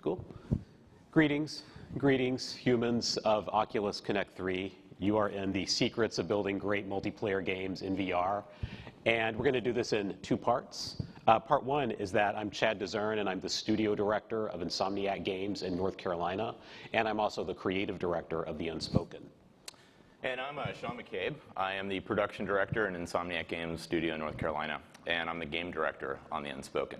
Cool. Greetings, humans of Oculus Connect 3. You are in the secrets of building great multiplayer games in VR. And we're going to do this in two parts. Part one is that I'm Chad Dezern, and I'm the studio director of Insomniac Games in North Carolina. And I'm also the creative director of The Unspoken. And I'm Sean McCabe. I am the production director in Insomniac Games Studio in North Carolina. And I'm the game director on The Unspoken.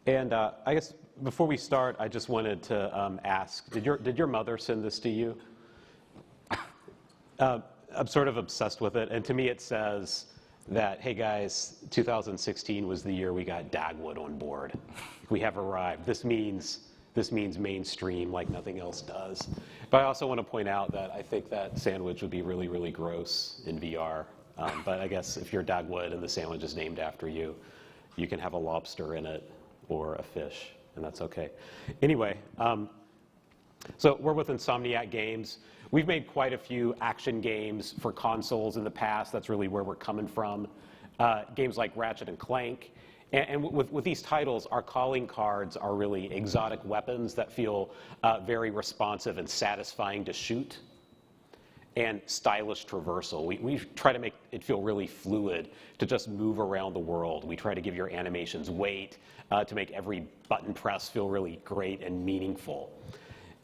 And I guess before we start, I just wanted to ask, did your mother send this to you? I'm sort of obsessed with it. And to me, it says that, hey guys, 2016 was the year we got Dagwood on board. We have arrived. This means mainstream like nothing else does. But I also want to point out that I think that sandwich would be really, really gross in VR. But I guess if you're Dagwood and the sandwich is named after you, you can have a lobster in it or a fish, and that's okay. Anyway, so we're with Insomniac Games. We've made quite a few action games for consoles in the past. That's really where we're coming from. Games like Ratchet and Clank. And with these titles, our calling cards are really exotic weapons that feel very responsive and satisfying to shoot, and stylish traversal. We try to make it feel really fluid to just move around the world. We try to give your animations weight to make every button press feel really great and meaningful.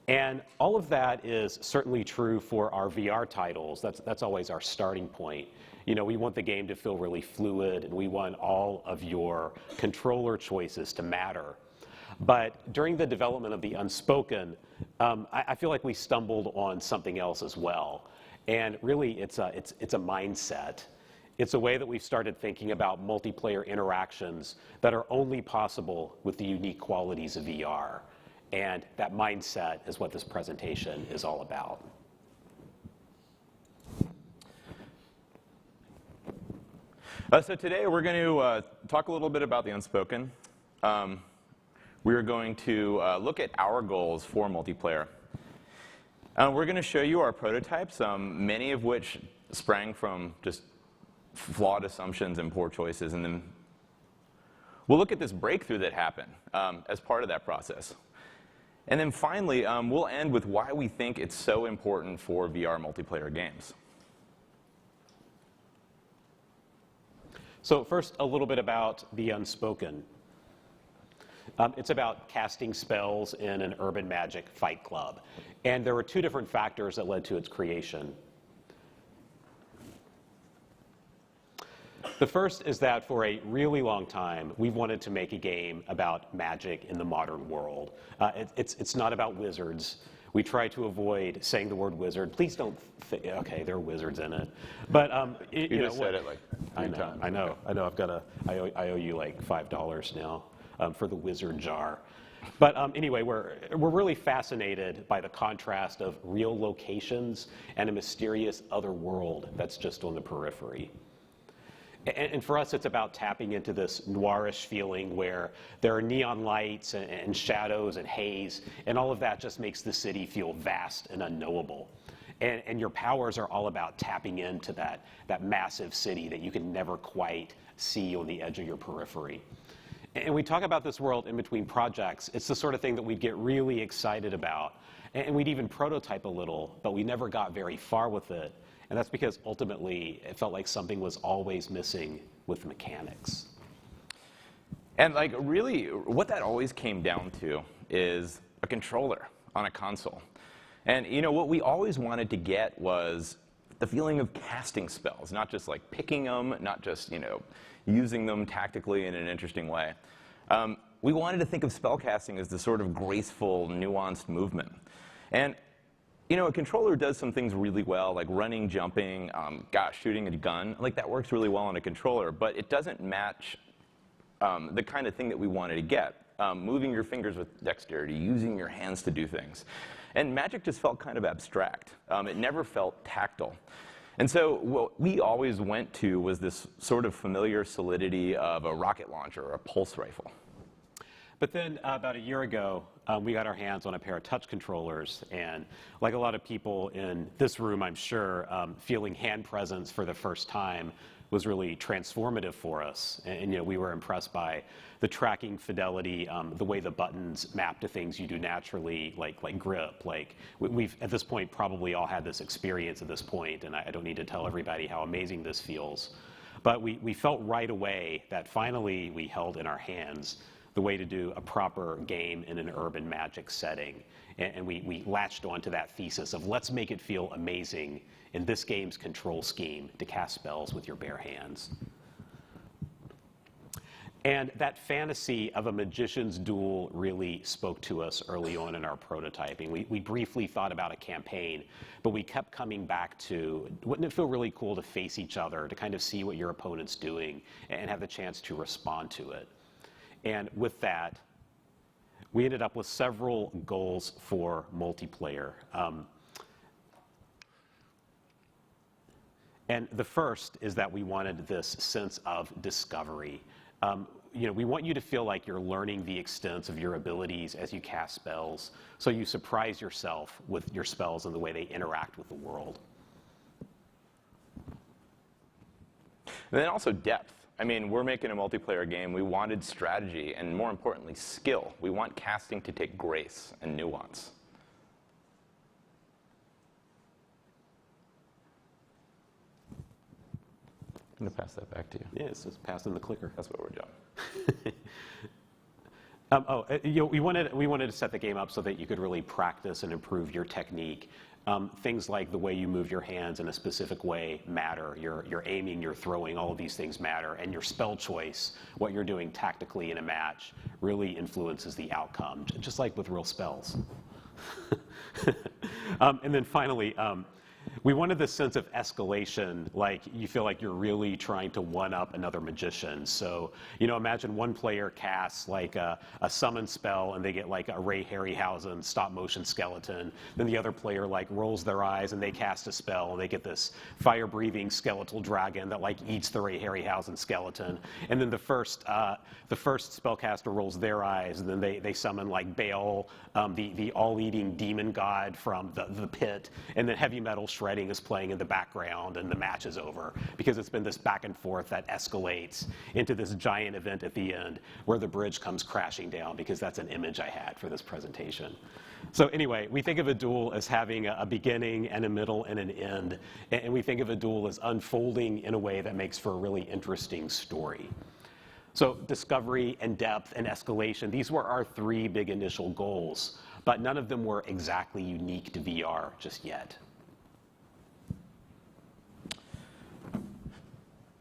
And all of that is certainly true for our VR titles. That's always our starting point. You know, we want the game to feel really fluid, and we want all of your controller choices to matter. But during the development of The Unspoken, I feel like we stumbled on something else as well. And really, it's a mindset. It's a way that we've started thinking about multiplayer interactions that are only possible with the unique qualities of VR. And that mindset is what this presentation is all about. So today we're going to talk a little bit about The Unspoken. We're going to look at our goals for multiplayer. We're going to show you our prototypes, many of which sprang from just flawed assumptions and poor choices. And then we'll look at this breakthrough that happened as part of that process. And then finally, we'll end with why we think it's so important for VR multiplayer games. So first, a little bit about The Unspoken. It's about casting spells in an urban magic fight club. And there were two different factors that led to its creation. The first is that for a really long time, we've wanted to make a game about magic in the modern world. It's not about wizards. We try to avoid saying the word wizard. Please don't think, okay, there are wizards in it. But you just said it like 3 times. I know. I owe you like $5 now for the wizard jar. But anyway, we're really fascinated by the contrast of real locations and a mysterious other world that's just on the periphery. And for us, it's about tapping into this noirish feeling where there are neon lights and shadows and haze, and all of that just makes the city feel vast and unknowable. And your powers are all about tapping into that massive city that you can never quite see on the edge of your periphery. And we talk about this world in between projects. It's the sort of thing that we'd get really excited about. And we'd even prototype a little, but we never got very far with it. And that's because ultimately it felt like something was always missing with mechanics. And like really, what that always came down to is a controller on a console. And you know, what we always wanted to get was the feeling of casting spells, not just like picking them, not just, you know, using them tactically in an interesting way. We wanted to think of spellcasting as the sort of graceful, nuanced movement. And you know, a controller does some things really well, like running, jumping, shooting a gun. Like, that works really well on a controller, but it doesn't match the kind of thing that we wanted to get. Moving your fingers with dexterity, using your hands to do things. And magic just felt kind of abstract. It never felt tactile. And so what we always went to was this sort of familiar solidity of a rocket launcher or a pulse rifle. But then about a year ago, we got our hands on a pair of touch controllers, and like a lot of people in this room, I'm sure, feeling hand presence for the first time, was really transformative for us. And you know, we were impressed by the tracking fidelity, the way the buttons map to things you do naturally, like grip. Like we've at this point probably all had this experience at this point, and I don't need to tell everybody how amazing this feels. But we felt right away that finally we held in our hands the way to do a proper game in an urban magic setting. And we latched onto that thesis of let's make it feel amazing in this game's control scheme to cast spells with your bare hands. And that fantasy of a magician's duel really spoke to us early on in our prototyping. We briefly thought about a campaign, but we kept coming back to, wouldn't it feel really cool to face each other, to kind of see what your opponent's doing and have the chance to respond to it? And with that, we ended up with several goals for multiplayer. And the first is that we wanted this sense of discovery. You know, we want you to feel like you're learning the extents of your abilities as you cast spells, so you surprise yourself with your spells and the way they interact with the world. And then also depth. I mean, we're making a multiplayer game. We wanted strategy and, more importantly, skill. We want casting to take grace and nuance. I'm going to pass that back to you. Yeah, it's just passing the clicker. That's what we're doing. You know, we wanted to set the game up so that you could really practice and improve your technique. Things like the way you move your hands in a specific way matter. Your aiming, your throwing, all of these things matter. And your spell choice, what you're doing tactically in a match, really influences the outcome, just like with real spells. And then finally, we wanted this sense of escalation, like you feel like you're really trying to one-up another magician. So, you know, imagine one player casts like a summon spell and they get like a Ray Harryhausen stop-motion skeleton. Then the other player like rolls their eyes and they cast a spell and they get this fire-breathing skeletal dragon that like eats the Ray Harryhausen skeleton. And then the first spellcaster rolls their eyes and then they summon like Baal, the all-eating demon god from the pit, and then heavy metal shredding is playing in the background and the match is over because it's been this back and forth that escalates into this giant event at the end where the bridge comes crashing down, because that's an image I had for this presentation. So anyway, we think of a duel as having a beginning and a middle and an end, and we think of a duel as unfolding in a way that makes for a really interesting story. So discovery and depth and escalation, these were our three big initial goals, but none of them were exactly unique to VR just yet.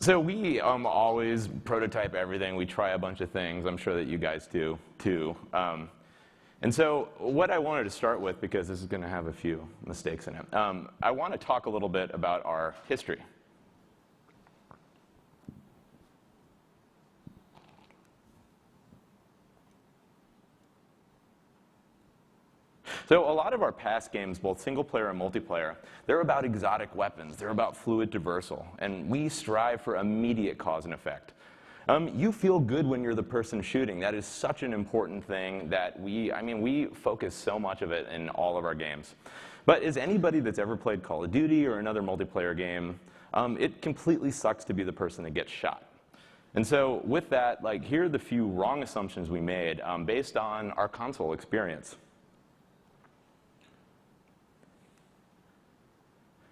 So we always prototype everything. We try a bunch of things. I'm sure that you guys do too. And so what I wanted to start with, because this is going to have a few mistakes in it, I want to talk a little bit about our history. So a lot of our past games, both single player and multiplayer, they're about exotic weapons. They're about fluid traversal. And we strive for immediate cause and effect. You feel good when you're the person shooting. That is such an important thing that we focus so much of it in all of our games. But as anybody that's ever played Call of Duty or another multiplayer game, it completely sucks to be the person that gets shot. And so with that, like, here are the few wrong assumptions we made based on our console experience.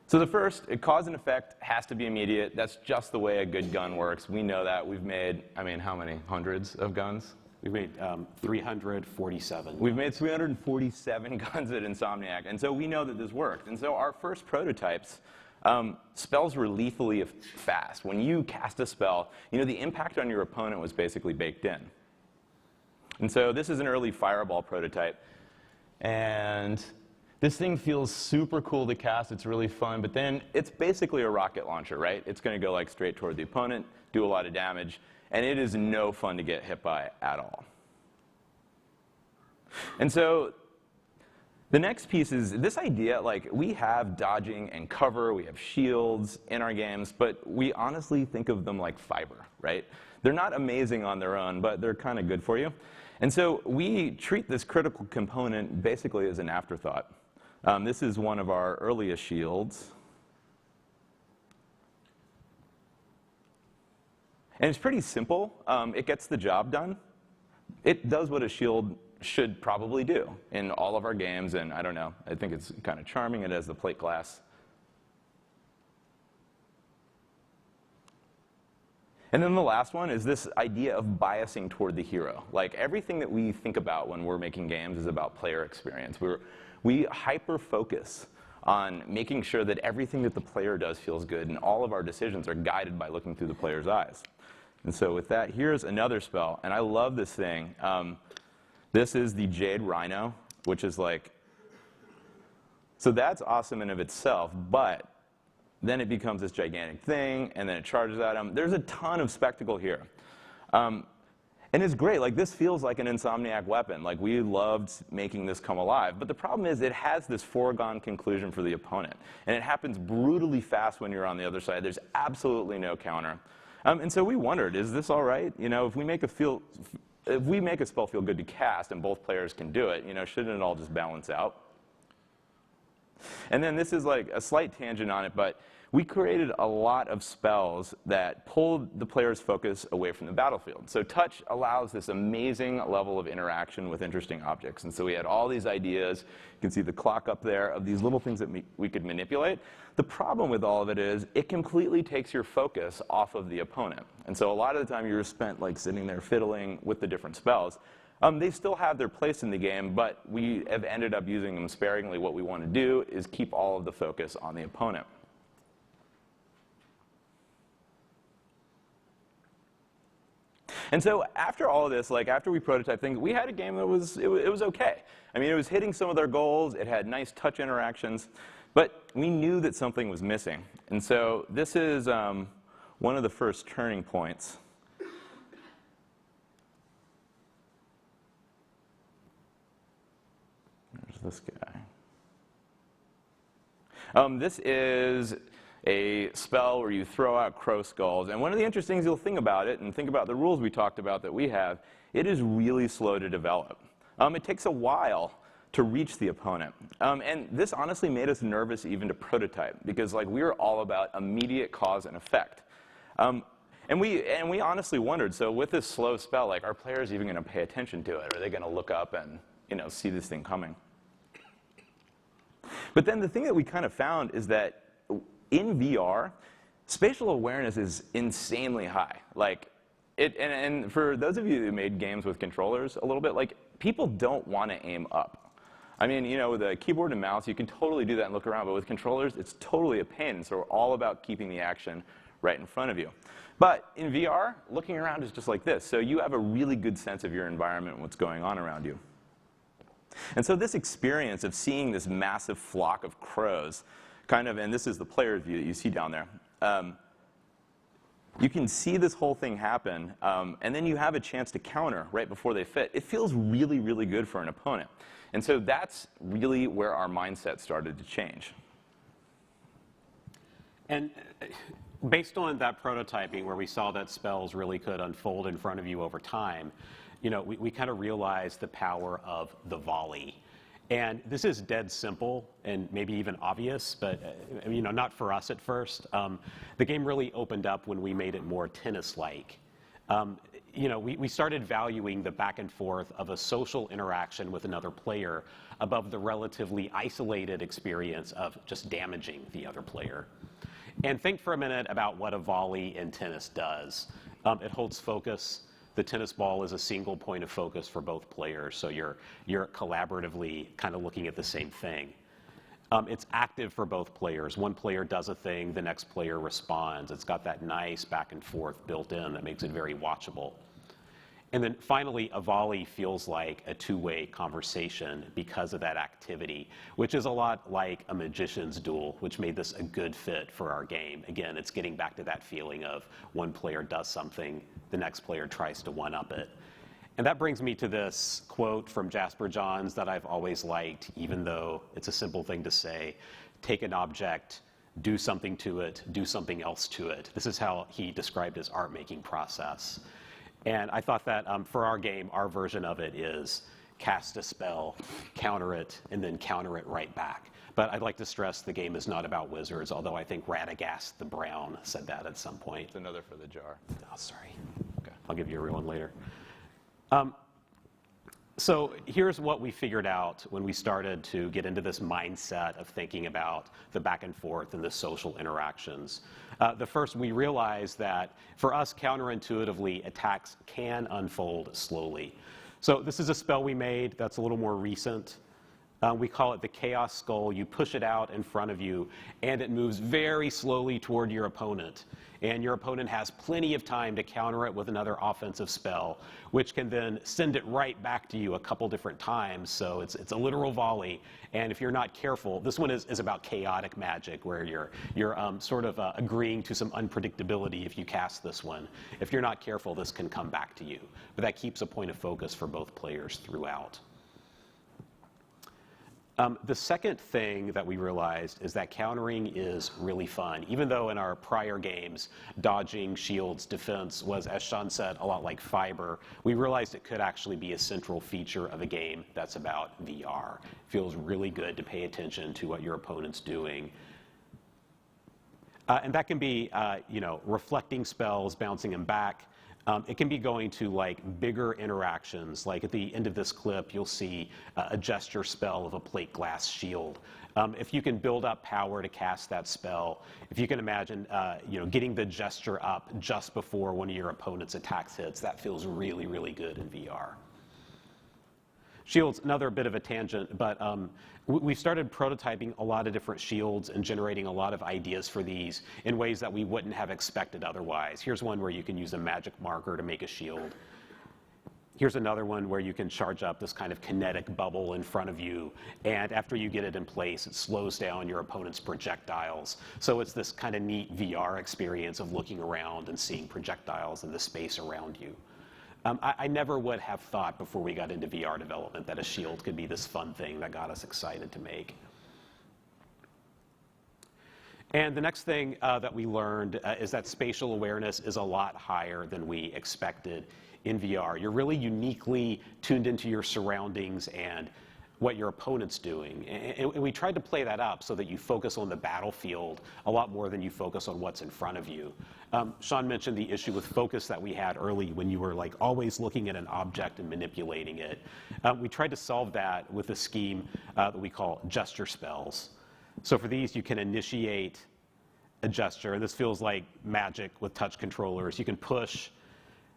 So the first, cause and effect has to be immediate. That's just the way a good gun works. We know that. We've made, how many? Hundreds of guns? We made 347. We've made 347 guns at Insomniac, and so we know that this worked. And so our first prototypes, spells were lethally fast. When you cast a spell, the impact on your opponent was basically baked in. And so this is an early Fireball prototype. And this thing feels super cool to cast. It's really fun. But then it's basically a rocket launcher, right? It's going to go like straight toward the opponent, do a lot of damage. And it is no fun to get hit by at all. And so the next piece is this idea, like, we have dodging and cover, we have shields in our games, but we honestly think of them like fiber, right? They're not amazing on their own, but they're kind of good for you. And so we treat this critical component basically as an afterthought. This is one of our earliest shields. And it's pretty simple. It gets the job done. It does what a shield should probably do in all of our games, and I don't know, I think it's kind of charming. It has the plate glass. And then the last one is this idea of biasing toward the hero. Like, everything that we think about when we're making games is about player experience. We hyper-focus on making sure that everything that the player does feels good, and all of our decisions are guided by looking through the player's eyes. And so with that, here's another spell, and I love this thing. This is the Jade Rhino, which is like, so that's awesome in of itself, but then it becomes this gigantic thing, and then it charges at him. There's a ton of spectacle here. And it's great. Like, this feels like an Insomniac weapon. Like, we loved making this come alive. But the problem is it has this foregone conclusion for the opponent. And it happens brutally fast when you're on the other side. There's absolutely no counter. And so we wondered, is this all right? You know, if we make a spell feel good to cast and both players can do it, you know, shouldn't it all just balance out? And then this is like a slight tangent on it, but we created a lot of spells that pulled the player's focus away from the battlefield. So touch allows this amazing level of interaction with interesting objects. And so we had all these ideas. You can see the clock up there of these little things that we could manipulate. The problem with all of it is it completely takes your focus off of the opponent. And so a lot of the time you're spent like sitting there fiddling with the different spells. They still have their place in the game, but we have ended up using them sparingly. What we want to do is keep all of the focus on the opponent. And so after all of this, like after we prototyped things, we had a game that was okay. I mean, it was hitting some of their goals. It had nice touch interactions. But we knew that something was missing. And so this is one of the first turning points. There's this guy. This is a spell where you throw out crow skulls. And one of the interesting things you'll think about it, and think about the rules we talked about that we have, it is really slow to develop. It takes a while to reach the opponent. And this honestly made us nervous even to prototype, because like we were all about immediate cause and effect. And we honestly wondered, so with this slow spell, like, are players even going to pay attention to it? Are they going to look up and, you know, see this thing coming? But then the thing that we kind of found is that in VR, spatial awareness is insanely high. Like, and for those of you who made games with controllers a little bit, like, people don't want to aim up. I mean, you know, with a keyboard and mouse, you can totally do that and look around, but with controllers, it's totally a pain. So we're all about keeping the action right in front of you. But in VR, looking around is just like this. So you have a really good sense of your environment and what's going on around you. And so this experience of seeing this massive flock of crows, kind of, and this is the player's view that you see down there. You can see this whole thing happen, and then you have a chance to counter right before they fit. It feels really, really good for an opponent. And so that's really where our mindset started to change. And based on that prototyping where we saw that spells really could unfold in front of you over time, you know, we kind of realized the power of the volley. And this is dead simple and maybe even obvious, but you know, not for us at first. The game really opened up when we made it more tennis-like. You know, we started valuing the back and forth of a social interaction with another player above the relatively isolated experience of just damaging the other player. And think for a minute about what a volley in tennis does. It holds focus. The tennis ball is a single point of focus for both players, so you're collaboratively kind of looking at the same thing. It's active for both players. One player does a thing, the next player responds. It's got that nice back and forth built in that makes it very watchable. And then finally, a volley feels like a two-way conversation because of that activity, which is a lot like a magician's duel, which made this a good fit for our game. Again, it's getting back to that feeling of one player does something, the next player tries to one-up it. And that brings me to this quote from Jasper Johns that I've always liked, even though it's a simple thing to say: take an object, do something to it, do something else to it. This is how he described his art-making process. And I thought that for our game, our version of it is cast a spell, counter it, and then counter it right back. But I'd like to stress the game is not about wizards, although I think Radagast the Brown said that at some point. It's another for the jar. Oh, sorry. Okay. I'll give you a real one later. So here's what we figured out when we started to get into this mindset of thinking about the back and forth and the social interactions. The first, we realized that for us, counterintuitively, attacks can unfold slowly. So this is a spell we made that's a little more recent. We call it the Chaos Skull. You push it out in front of you, and it moves very slowly toward your opponent. And your opponent has plenty of time to counter it with another offensive spell, which can then send it right back to you a couple different times. So it's a literal volley. And if you're not careful, this one is about chaotic magic, where you're sort of agreeing to some unpredictability if you cast this one. If you're not careful, this can come back to you. But that keeps a point of focus for both players throughout. The second thing that we realized is that countering is really fun. Even though in our prior games, dodging, shields, defense was, as Sean said, a lot like fiber, we realized it could actually be a central feature of a game that's about VR. It feels really good to pay attention to what your opponent's doing. And that can be, reflecting spells, bouncing them back. It can be going to like bigger interactions. Like at the end of this clip, you'll see a gesture spell of a plate glass shield. If you can build up power to cast that spell, if you can imagine, getting the gesture up just before one of your opponent's attacks hits, that feels really, really good in VR. Shields, another bit of a tangent, but we started prototyping a lot of different shields and generating a lot of ideas for these in ways that we wouldn't have expected otherwise. Here's one where you can use a magic marker to make a shield. Here's another one where you can charge up this kind of kinetic bubble in front of you, and after you get it in place, it slows down your opponent's projectiles. So it's this kind of neat VR experience of looking around and seeing projectiles in the space around you. I never would have thought before we got into VR development that a shield could be this fun thing that got us excited to make. And the next thing that we learned is that spatial awareness is a lot higher than we expected in VR. You're really uniquely tuned into your surroundings and what your opponent's doing. And we tried to play that up so that you focus on the battlefield a lot more than you focus on what's in front of you. Sean mentioned the issue with focus that we had early when you were like always looking at an object and manipulating it. We tried to solve that with a scheme that we call gesture spells. So for these, you can initiate a gesture, and this feels like magic with touch controllers. You can push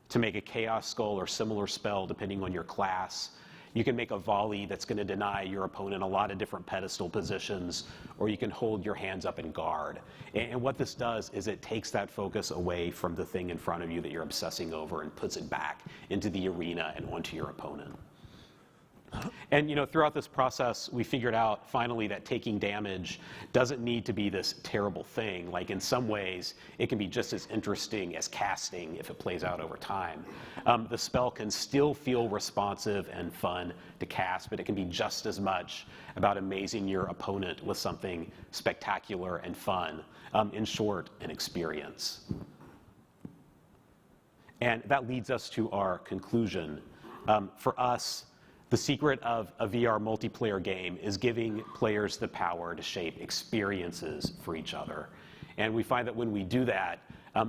to make a Chaos Skull or similar spell depending on your class. You can make a volley that's going to deny your opponent a lot of different pedestal positions, or you can hold your hands up and guard. And what this does is it takes that focus away from the thing in front of you that you're obsessing over and puts it back into the arena and onto your opponent. And throughout this process, we figured out finally that taking damage doesn't need to be this terrible thing. Like in some ways, it can be just as interesting as casting if it plays out over time. The spell can still feel responsive and fun to cast, but it can be just as much about amazing your opponent with something spectacular and fun. In short, an experience. And that leads us to our conclusion. For us, the secret of a VR multiplayer game is giving players the power to shape experiences for each other. And we find that when we do that,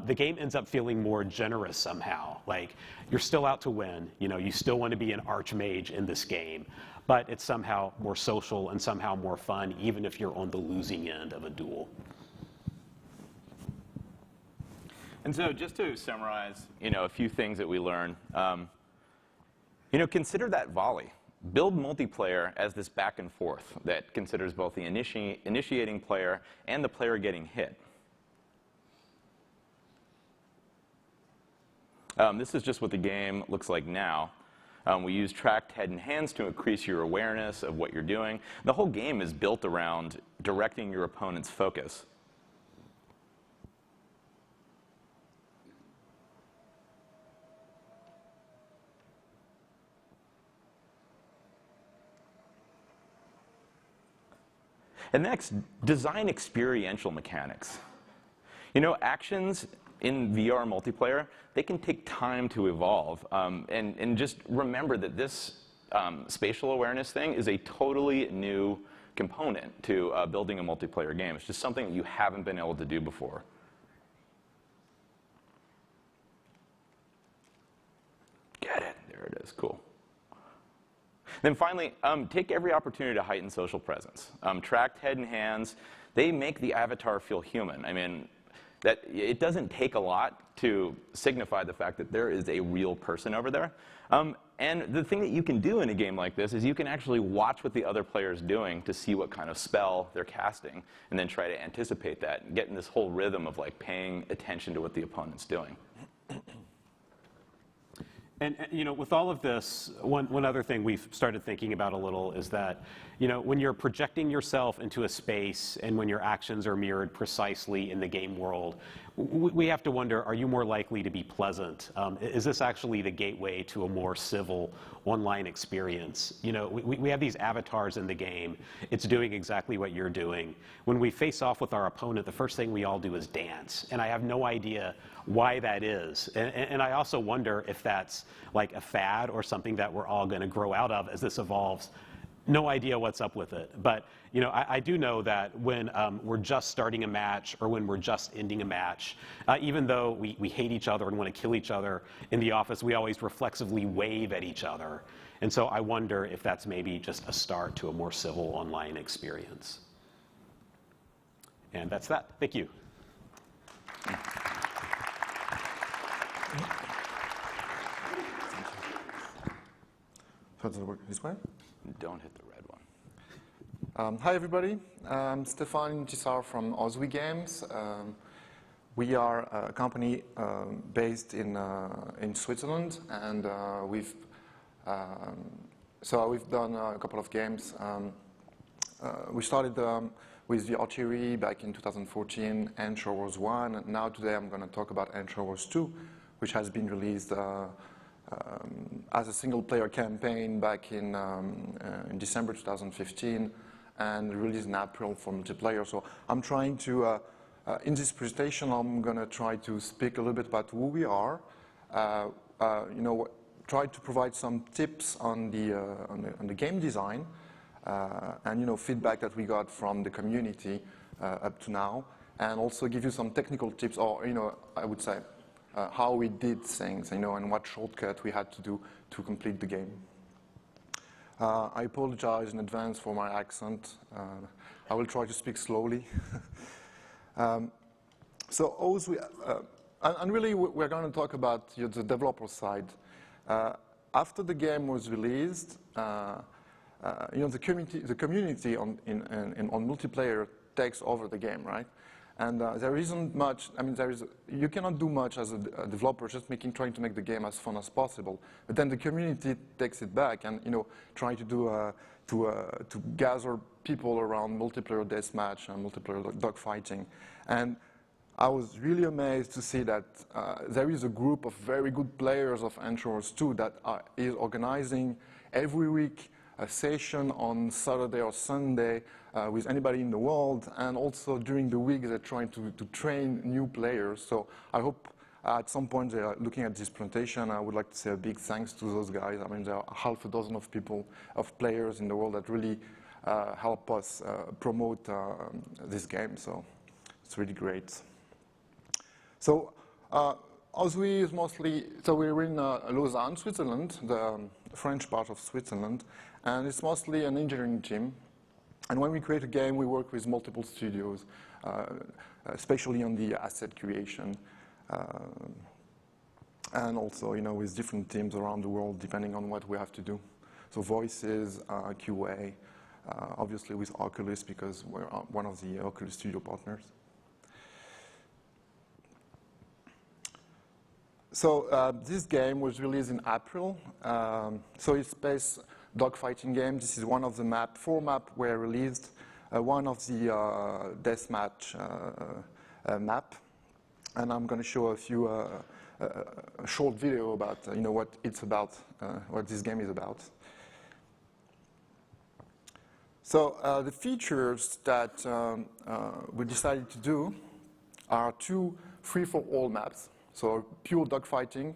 the game ends up feeling more generous somehow. Like, you're still out to win. You still want to be an archmage in this game. But it's somehow more social and somehow more fun, even if you're on the losing end of a duel. And so just to summarize, a few things that we learned. Consider that volley. Build multiplayer as this back and forth that considers both the initiating player and the player getting hit. This is just what the game looks like now. We use tracked head and hands to increase your awareness of what you're doing. The whole game is built around directing your opponent's focus. And next, design experiential mechanics. Actions in VR multiplayer, they can take time to evolve. And just remember that this spatial awareness thing is a totally new component to building a multiplayer game. It's just something that you haven't been able to do before. Get it. There it is. Cool. Then finally, take every opportunity to heighten social presence. Tracked head and hands, they make the avatar feel human. I mean, that it doesn't take a lot to signify the fact that there is a real person over there. And the thing that you can do in a game like this is you can actually watch what the other player's doing to see what kind of spell they're casting, and then try to anticipate that and get in this whole rhythm of like paying attention to what the opponent's doing. And you know, with all of this, one other thing we've started thinking about a little is that, you know, when you're projecting yourself into a space and when your actions are mirrored precisely in the game world, we have to wonder, are you more likely to be pleasant? Is this actually the gateway to a more civil online experience? You know, we have these avatars in the game. It's doing exactly what you're doing. When we face off with our opponent, the first thing we all do is dance. And I have no idea why that is. And I also wonder if that's like a fad or something that we're all going to grow out of as this evolves. No idea what's up with it. But you know, I do know that when we're just starting a match or when we're just ending a match, even though we hate each other and want to kill each other in the office, we always reflexively wave at each other. And so I wonder if that's maybe just a start to a more civil online experience. And that's that. Thank you. So does it work this way? Don't hit the red one. Hi, everybody. I'm Stefan Gisar from Ozwi Games. We are a company based in Switzerland, and we've done a couple of games. We started with the archery back in 2014, and Shore Wars 1. And now today I'm going to talk about Shore Wars 2, which has been released as a single-player campaign back in December 2015 and released in April for multiplayer. So I'm trying to, in this presentation, I'm going to try to speak a little bit about who we are, you know, try to provide some tips on the game design, and you know, feedback that we got from the community up to now, and also give you some technical tips, or you know, I would say, how we did things, you know, and what shortcut we had to do to complete the game. I apologize in advance for my accent. I will try to speak slowly. So Ozwi, and really we're going to talk about the developer side. After the game was released, you know, the community on multiplayer takes over the game, right? And there isn't much, I mean, you cannot do much as a developer, just trying to make the game as fun as possible. But then the community takes it back and, you know, trying to do, to gather people around multiplayer deathmatch and multiplayer dogfighting. And I was really amazed to see that there is a group of very good players of Shore Wars 2 that is organizing every week a session on Saturday or Sunday with anybody in the world, and also during the week they're trying to train new players. So I hope at some point they are looking at this presentation. I would like to say a big thanks to those guys. I mean, there are half a dozen of people, of players in the world that really help us promote this game. So it's really great. So Ozwi is mostly, so we're in Lausanne, Switzerland, the French part of Switzerland, and it's mostly an engineering team. And when we create a game, we work with multiple studios, especially on the asset creation, and also, you know, with different teams around the world, depending on what we have to do. So voices, QA, obviously with Oculus, because we're one of the Oculus Studio partners. So this game was released in April. So it's space dogfighting game. This is one of the four maps were released. One of the deathmatch map, and I'm going to show a few a short video about you know, what it's about, what this game is about. So the features that we decided to do are two free-for-all maps. So pure dogfighting.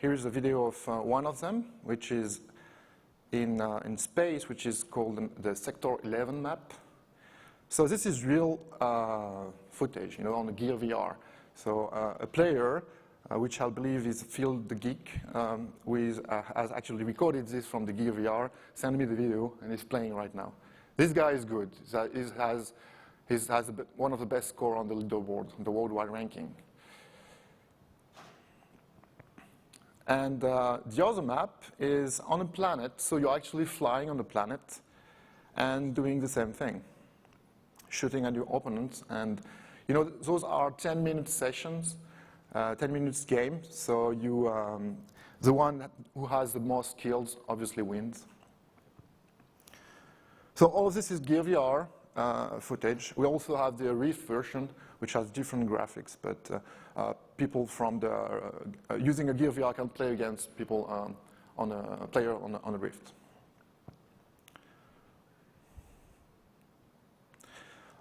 Here is a video of one of them, which is in space, which is called the Sector 11 map. So this is real footage, on the Gear VR. So a player, which I believe is Phil the Geek, has actually recorded this from the Gear VR, sent me the video, and he's playing right now. This guy is good. He has one of the best score on the leaderboard, the worldwide ranking. And the other map is on a planet, so you're actually flying on the planet and doing the same thing, shooting at your opponents. And those are 10-minute sessions, 10 minutes game. So the one who has the most kills obviously wins. So all of this is Gear VR footage. We also have the Rift version, which has different graphics, but people from using a Gear VR can play against people on a Rift.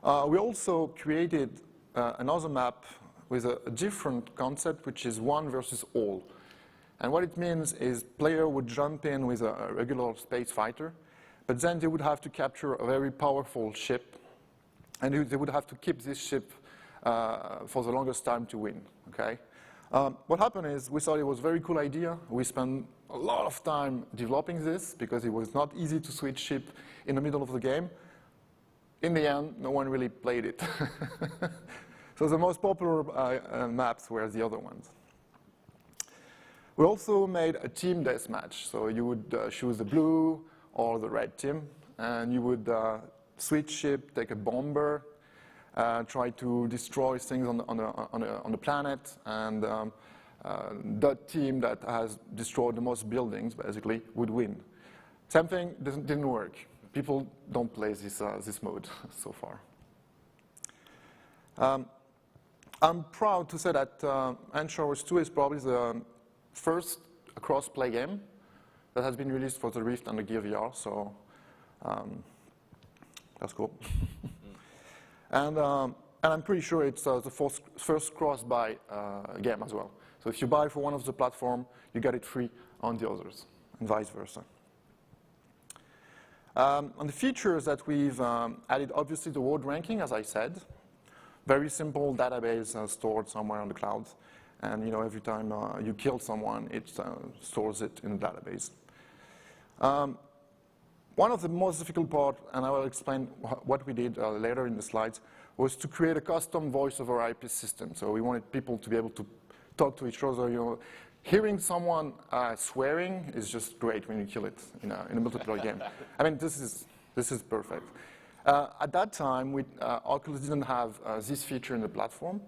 We also created another map with a different concept, which is one versus all. And what it means is player would jump in with a regular space fighter, but then they would have to capture a very powerful ship, and they would have to keep this ship for the longest time to win, okay? What happened is we thought it was a very cool idea. We spent a lot of time developing this because it was not easy to switch ship in the middle of the game. In the end, no one really played it. So the most popular maps were the other ones. We also made a team deathmatch. So you would choose the blue or the red team, and you would switch ship, take a bomber, try to destroy things on the planet, and that team that has destroyed the most buildings, basically, would win. Same thing didn't work. People don't play this mode so far. I'm proud to say that Anchorage 2 is probably the first cross-play game that has been released for the Rift and the Gear VR, so that's cool. And I'm pretty sure it's the first cross-buy game as well. So if you buy for one of the platforms, you get it free on the others, and vice versa. On the features that we've added, obviously the world ranking, as I said. Very simple database stored somewhere on the cloud. And every time you kill someone, it stores it in the database. One of the most difficult part, and I will explain what we did later in the slides, was to create a custom voice over IP system. So we wanted people to be able to talk to each other. Hearing someone swearing is just great when you kill it in a multiplayer game. I mean, this is perfect. At that time, Oculus didn't have this feature in the platform,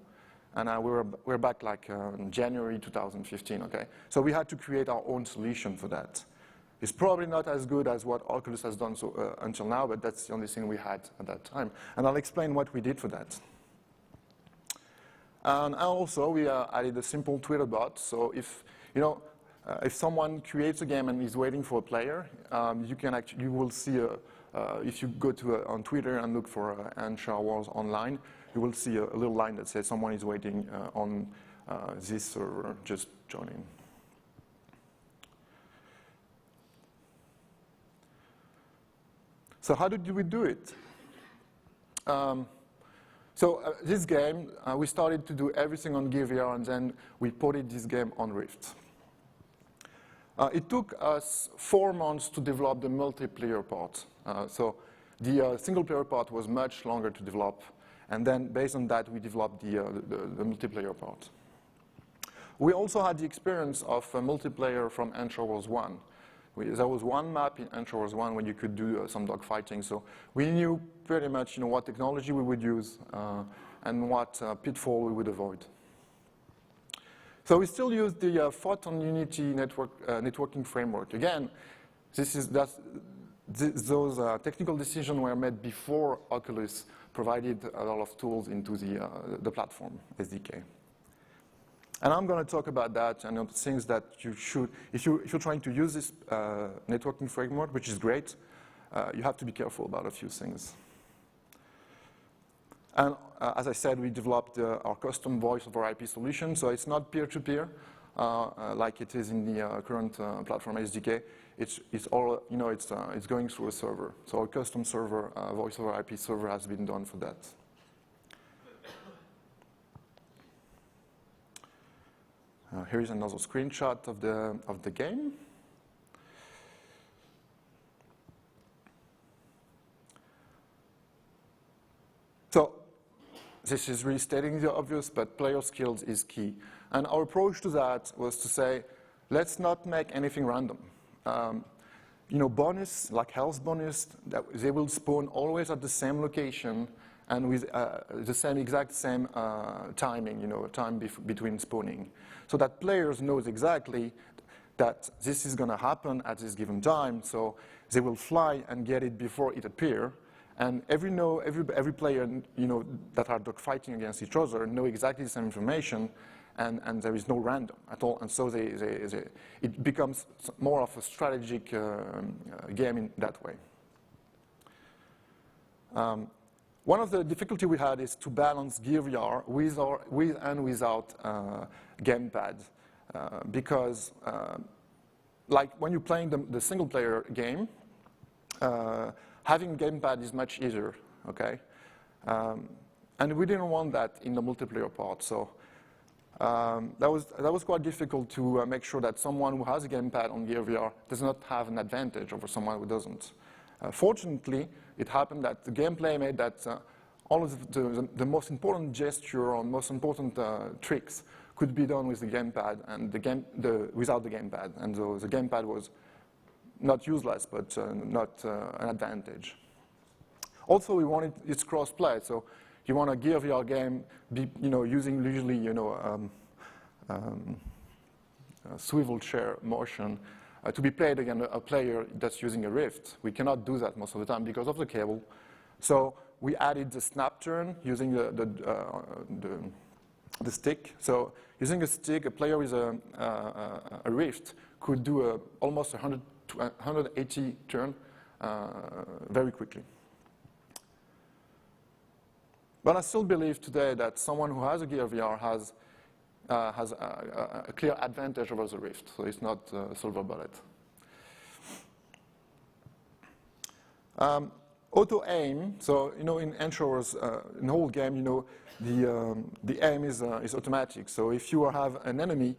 and we're back like in January 2015. Okay, so we had to create our own solution for that. It's probably not as good as what Oculus has done until now, but that's the only thing we had at that time, and I'll explain what we did for that. And also, we added a simple Twitter bot. So if someone creates a game and is waiting for a player, you will see if you go on Twitter and look for Anchor Wars Online, you will see a little line that says someone is waiting on this server. Just join in. So how did we do it? This game, we started to do everything on Gear VR, and then we ported this game on Rift. It took us 4 months to develop the multiplayer part. So the single-player part was much longer to develop, and then based on that, we developed the multiplayer part. We also had the experience of multiplayer from Anchor Wars 1. There was one map in Anchor Wars 1 when you could do some dogfighting, so we knew pretty much what technology we would use and what pitfall we would avoid. So we still use the Photon Unity networking framework. Again, those technical decisions were made before Oculus provided a lot of tools into the platform, SDK. And I'm going to talk about that and the things that you should, if you're trying to use this networking framework, which is great, you have to be careful about a few things. And as I said, we developed our custom voice over IP solution, so it's not peer-to-peer. like it is in the current platform SDK. It's all, it's going through a server. So a custom server, voice over IP server has been done for that. Here is another screenshot of the game. So this is really stating the obvious, but player skills is key. And our approach to that was to say, let's not make anything random. Bonus, like health bonus, they will spawn always at the same location and with the exact same timing, time between spawning. So that players knows exactly that this is going to happen at this given time, so they will fly and get it before it appears. And every player, that are dogfighting against each other know exactly the same information, and there is no random at all. And so it becomes more of a strategic game in that way. One of the difficulty we had is to balance Gear VR with and without gamepad, because like when you're playing the single player game, having gamepad is much easier, okay? And we didn't want that in the multiplayer part, so that was quite difficult to make sure that someone who has a gamepad on Gear VR does not have an advantage over someone who doesn't. Fortunately, it happened that the gameplay made that all of the most important gesture or most important tricks could be done with the gamepad and without the gamepad, and so the gamepad was not useless, but not an advantage. Also, we wanted it's cross-play, so you want a Gear VR game, using usually, swivel chair motion to be played against a player that's using a Rift. We cannot do that most of the time because of the cable. So we added the snap turn using the stick. So using a stick, a player with a Rift could do almost 180 turn very quickly. But I still believe today that someone who has a Gear VR has a clear advantage over the Rift, so it's not a silver bullet. Auto aim, so in Enshrouders, in the whole game, the aim is automatic. So if you have an enemy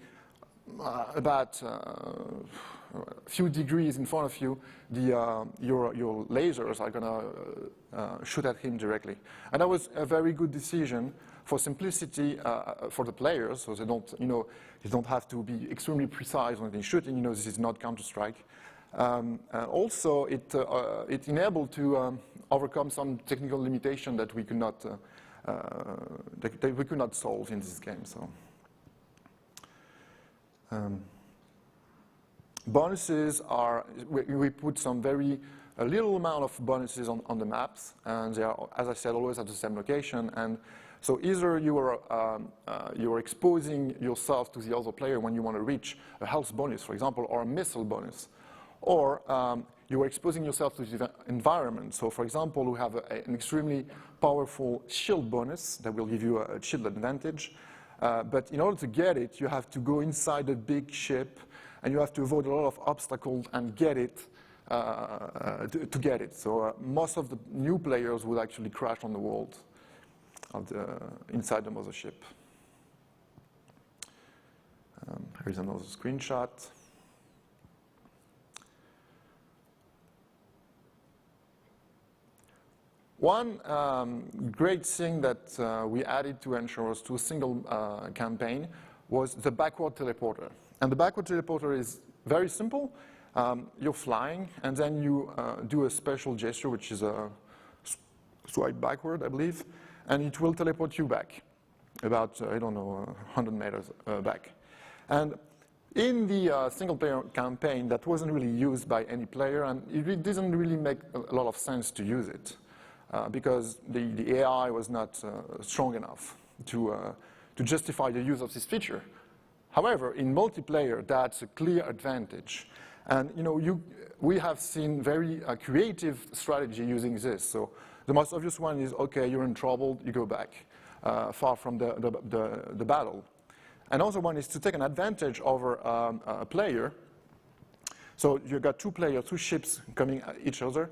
about a few degrees in front of you, your lasers are going to shoot at him directly. And that was a very good decision for simplicity for the players, so they don't have to be extremely precise when they're shooting. This is not Counter-Strike. Also, it enabled to overcome some technical limitation that we could not solve in this game. So. Bonuses are, we put some a little amount of bonuses on the maps, and they are, as I said, always at the same location. And so either you are exposing yourself to the other player when you want to reach a health bonus, for example, or a missile bonus, or you are exposing yourself to the environment. So for example, we have an extremely powerful shield bonus that will give you a shield advantage. But in order to get it, you have to go inside a big ship, and you have to avoid a lot of obstacles and get it to get it. So most of the new players would actually crash on the world inside the mothership. Here's another screenshot. One great thing that we added to Enshrouders to a single campaign was the backward teleporter. And the backward teleporter is very simple. You're flying, and then you do a special gesture, which is a swipe backward, I believe, and it will teleport you back, about, 100 meters back. And in the single-player campaign, that wasn't really used by any player, and it didn't really make a lot of sense to use it, because the AI was not strong enough to justify the use of this feature. However, in multiplayer, that's a clear advantage. And we have seen very creative strategy using this. So the most obvious one is, okay, you're in trouble, you go back, far from the battle. Another one is to take an advantage over a player. So you've got two players, two ships coming at each other,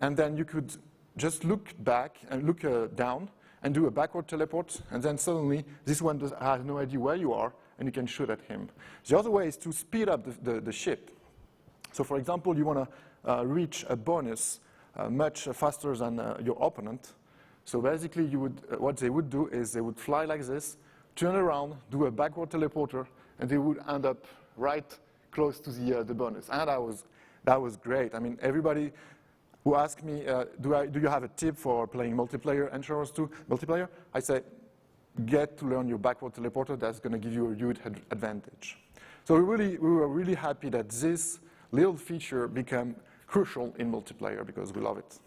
and then you could just look back and look down and do a backward teleport, and then suddenly this one has no idea where you are, and you can shoot at him. The other way is to speed up the ship. So for example, you want to reach a bonus much faster than your opponent. So basically, what they would do is they would fly like this, turn around, do a backward teleporter, and they would end up right close to the bonus. And that was great. I mean, everybody who asked me, do you have a tip for playing multiplayer and Shadowrunners 2 multiplayer? I say, get to learn your backward teleporter. That's going to give you a huge advantage. So we were really happy that this little feature became crucial in multiplayer because we love it.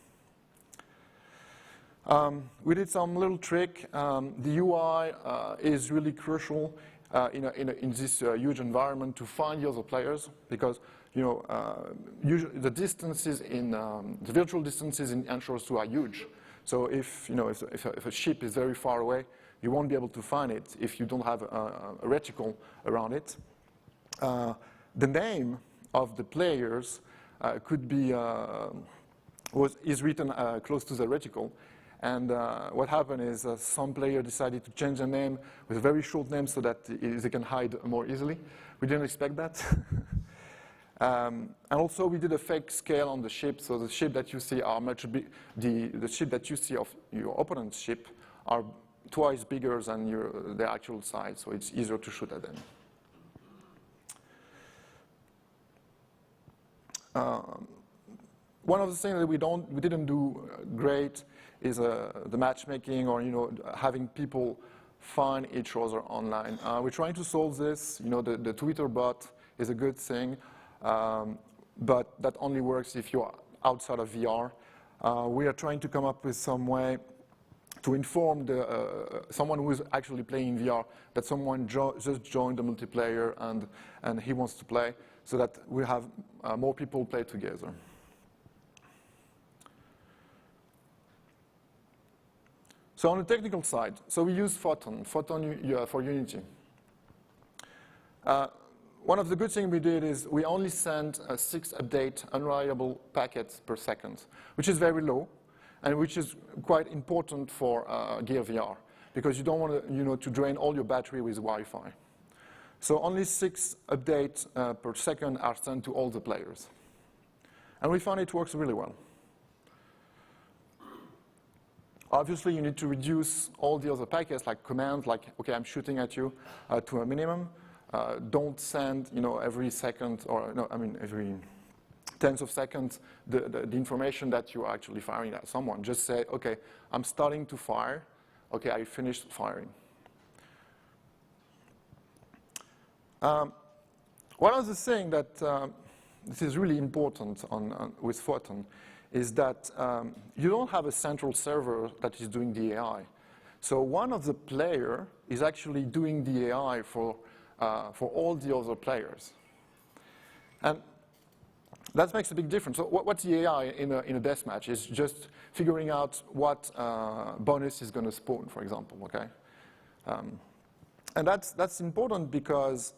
We did some little trick. The UI is really crucial in this huge environment to find the other players because usually the distances in the virtual distances in Shadowrunners 2 are huge. So if a ship is very far away, you won't be able to find it if you don't have a reticle around it. The name of the players could be is written close to the reticle. And what happened is some player decided to change the name with a very short name so that they can hide more easily. We didn't expect that. And also we did a fake scale on the ship, so the ship that you see are much big. The ship that you see of your opponent's ship are twice bigger than their actual size, so it's easier to shoot at them. One of the things that we didn't do great is the matchmaking or having people find each other online. We're trying to solve this. The Twitter bot is a good thing, but that only works if you're outside of VR. We are trying to come up with some way to inform someone who is actually playing VR that someone just joined the multiplayer and he wants to play, so that we have more people play together. So on the technical side, so we use Photon for Unity. One of the good things we did is we only sent 6 update unreliable packets per second, which is very low, and which is quite important for Gear VR, because you don't want to drain all your battery with Wi-Fi. So only 6 updates per second are sent to all the players. And we found it works really well. Obviously, you need to reduce all the other packets, like commands, like, OK, I'm shooting at you, to a minimum. Don't send, every second, or no, I mean, every tenth of seconds, the information that you're actually firing at someone. Just say, OK, I'm starting to fire. OK, I finished firing. One of the things that this is really important with Photon is that you don't have a central server that is doing the AI. So one of the players is actually doing the AI for all the other players. And that makes a big difference. So what's the AI in a deathmatch? Is just figuring out what bonus is going to spawn, for example, okay? And that's important because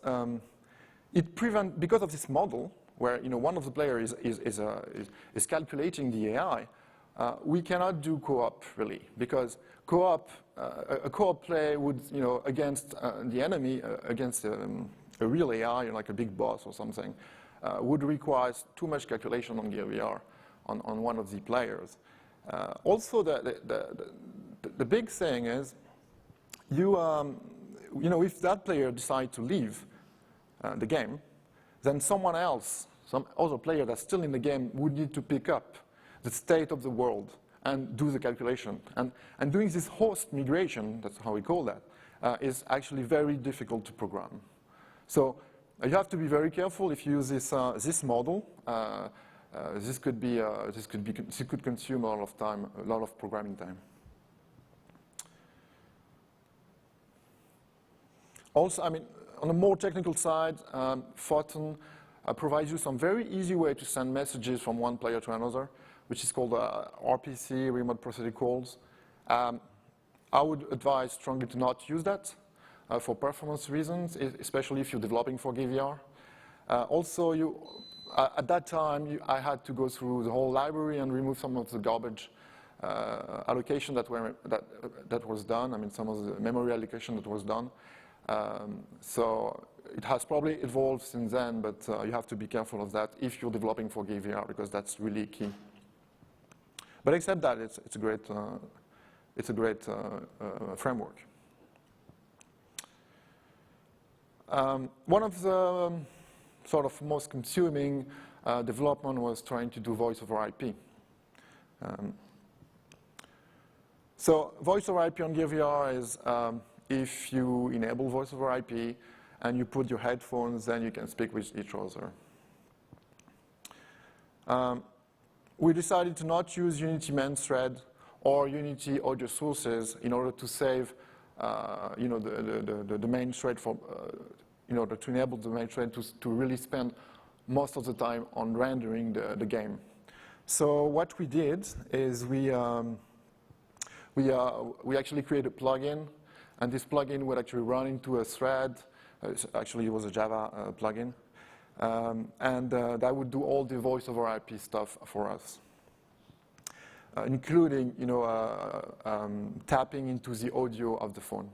because of this model, where one of the players is calculating the AI, we cannot do co-op really, because a co-op play would against the enemy, against a real AI like a big boss or something, would require too much calculation on Gear VR on one of the players. Also, the big thing is if that player decides to leave the game, then someone else, some other player that's still in the game, would need to pick up the state of the world and do the calculation. And doing this host migration, that's how we call that, is actually very difficult to program. So you have to be very careful if you use this model. This could consume a lot of time, a lot of programming time. Also, I mean, on a more technical side, Photon provides you some very easy way to send messages from one player to another, which is called RPC, remote processing calls. I would advise strongly to not use that. for performance reasons, especially if you're developing for GVR. Also, at that time, I had to go through the whole library and remove some of the garbage allocation that was done. I mean, some of the memory allocation that was done. So it has probably evolved since then, but you have to be careful of that if you're developing for GVR, because that's really key. But except that, it's a great framework. One of the sort of most consuming development was trying to do voice over IP. So voice over IP on GVR is if you enable voice over IP and you put your headphones, then you can speak with each other. We decided to not use Unity main thread or Unity audio sources in order to save the main thread for, in order to enable the main thread to really spend most of the time on rendering the game. So what we did is we actually created a plugin, and this plugin would actually run into a thread. Actually, it was a Java plugin. And that would do all the voice over IP stuff for us, including tapping into the audio of the phone.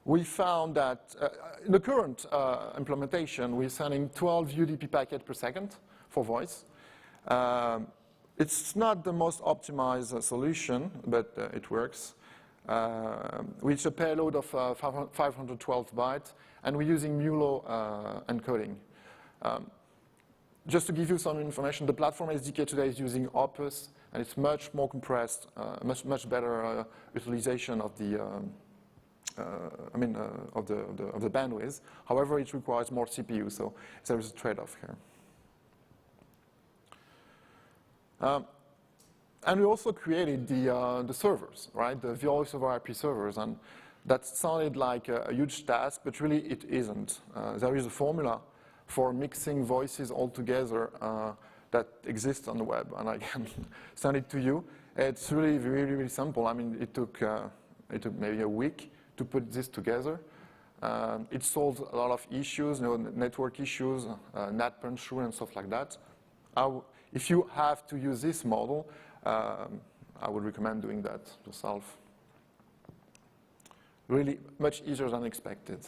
We found that in the current implementation, we're sending 12 UDP packets per second for voice. It's not the most optimized solution, but it works. With a payload of 512 bytes, and we're using MULO encoding. Just to give you some information, the platform SDK today is using Opus, and it's much more compressed, much better utilization of the of the bandwidth. However, it requires more CPU, so there is a trade-off here. And we also created the servers, right? The voice over IP servers, and that sounded like a huge task, but really it isn't. There is a formula for mixing voices all together that exists on the web, and I can send it to you. It's really, really, really simple. I mean, it took maybe a week to put this together. It solves a lot of issues, network issues, NAT punch-through and stuff like that. If you have to use this model, I would recommend doing that yourself. Really much easier than expected.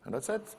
And that's it.